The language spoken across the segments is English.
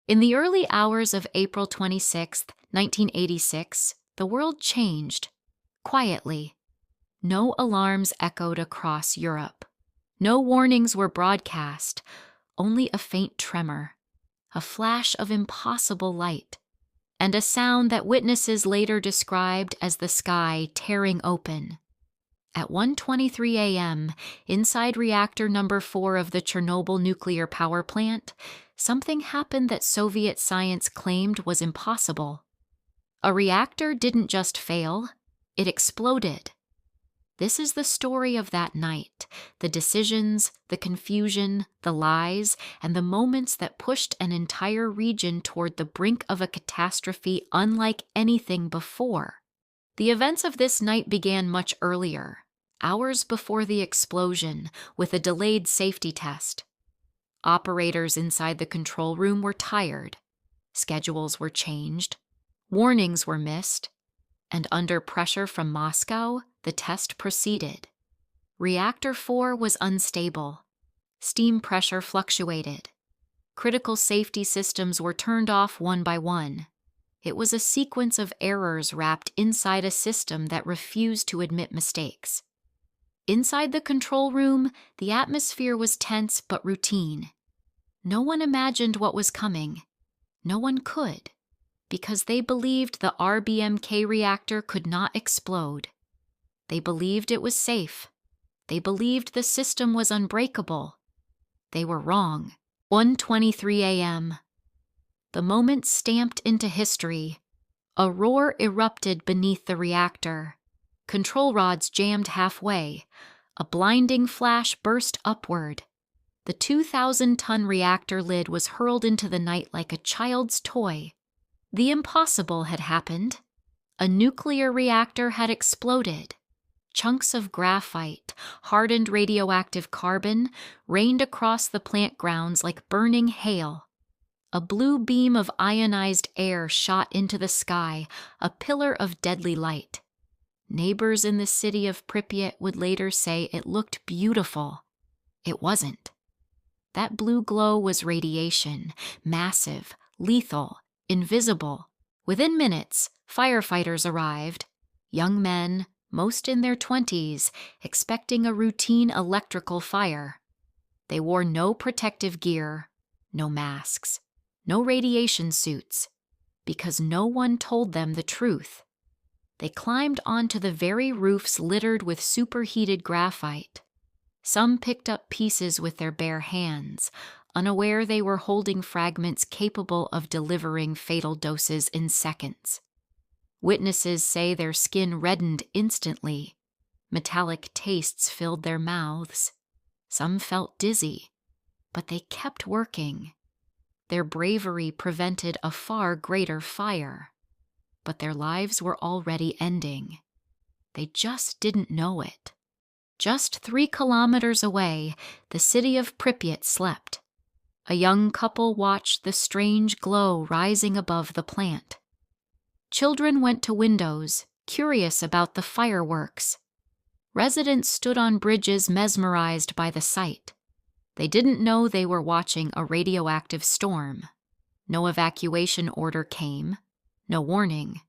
In the early hours of April 26, 1986, the world changed. Quietly. No alarms echoed across Europe. No warnings were broadcast, only a faint tremor, a flash of impossible light, and a sound that witnesses later described as the sky tearing open. At 1:23 a.m., inside reactor number 4 of the Chernobyl nuclear power plant, something happened that Soviet science claimed was impossible. A reactor didn't just fail, it exploded. This is the story of that night, the decisions, the confusion, the lies, and the moments that pushed an entire region toward the brink of a catastrophe unlike anything before. The events of this night began much earlier, hours before the explosion, with a delayed safety test. Operators inside the control room were tired. Schedules were changed. Warnings were missed. And under pressure from Moscow, the test proceeded. Reactor 4 was unstable. Steam pressure fluctuated. Critical safety systems were turned off one by one. It was a sequence of errors wrapped inside a system that refused to admit mistakes. Inside the control room, the atmosphere was tense but routine. No one imagined what was coming. No one could, because they believed the RBMK reactor could not explode. They believed it was safe. They believed the system was unbreakable. They were wrong. 1:23 a.m. The moment stamped into history. A roar erupted beneath the reactor. Control rods jammed halfway. A blinding flash burst upward. The 2,000-ton reactor lid was hurled into the night like a child's toy. The impossible had happened. A nuclear reactor had exploded. Chunks of graphite, hardened radioactive carbon, rained across the plant grounds like burning hail. A blue beam of ionized air shot into the sky, a pillar of deadly light. Neighbors in the city of Pripyat would later say it looked beautiful. It wasn't. That blue glow was radiation, massive, lethal, invisible. Within minutes, firefighters arrived. Young men, most in their 20s, expecting a routine electrical fire. They wore no protective gear, no masks, no radiation suits, because no one told them the truth. They climbed onto the very roofs littered with superheated graphite. Some picked up pieces with their bare hands, unaware they were holding fragments capable of delivering fatal doses in seconds. Witnesses say their skin reddened instantly. Metallic tastes filled their mouths. Some felt dizzy, but they kept working. Their bravery prevented a far greater fire. But their lives were already ending. They just didn't know it. Just 3 kilometers away, the city of Pripyat slept. A young couple watched the strange glow rising above the plant. Children went to windows, curious about the fireworks. Residents stood on bridges mesmerized by the sight. They didn't know they were watching a radioactive storm. No evacuation order came. No warning,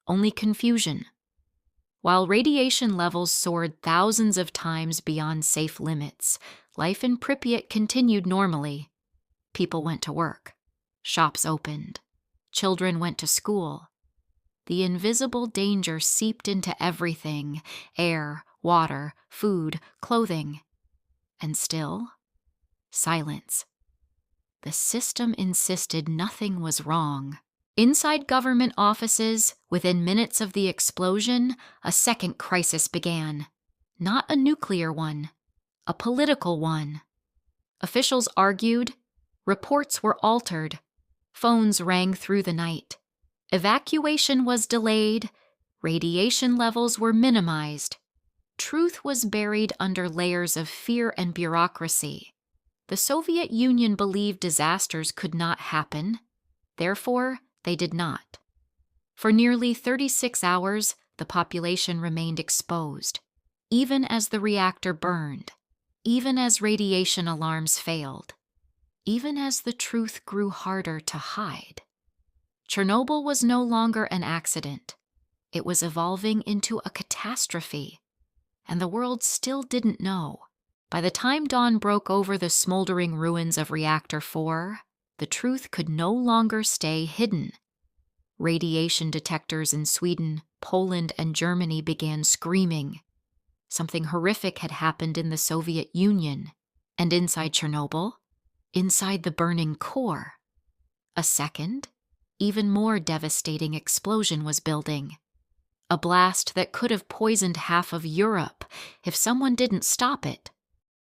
only confusion. While radiation levels soared thousands of times beyond safe limits, life in Pripyat continued normally. People went to work. Shops opened. Children went to school. The invisible danger seeped into everything: air, water, food, clothing. And still, silence. The system insisted nothing was wrong. Inside government offices, within minutes of the explosion, a second crisis began. Not a nuclear one, a political one. Officials argued. Reports were altered. Phones rang through the night. Evacuation was delayed. Radiation levels were minimized. Truth was buried under layers of fear and bureaucracy. The Soviet Union believed disasters could not happen. Therefore, they did not. For nearly 36 hours, the population remained exposed, even as the reactor burned, even as radiation alarms failed. even as the truth grew harder to hide. Chernobyl was no longer an accident. It was evolving into a catastrophe, and the world still didn't know. By the time dawn broke over the smoldering ruins of Reactor 4, the truth could no longer stay hidden. Radiation detectors in Sweden, Poland, and Germany began screaming. Something horrific had happened in the Soviet Union, and inside Chernobyl, inside the burning core, a second, even more devastating explosion was building. A blast that could have poisoned half of Europe if someone didn't stop it.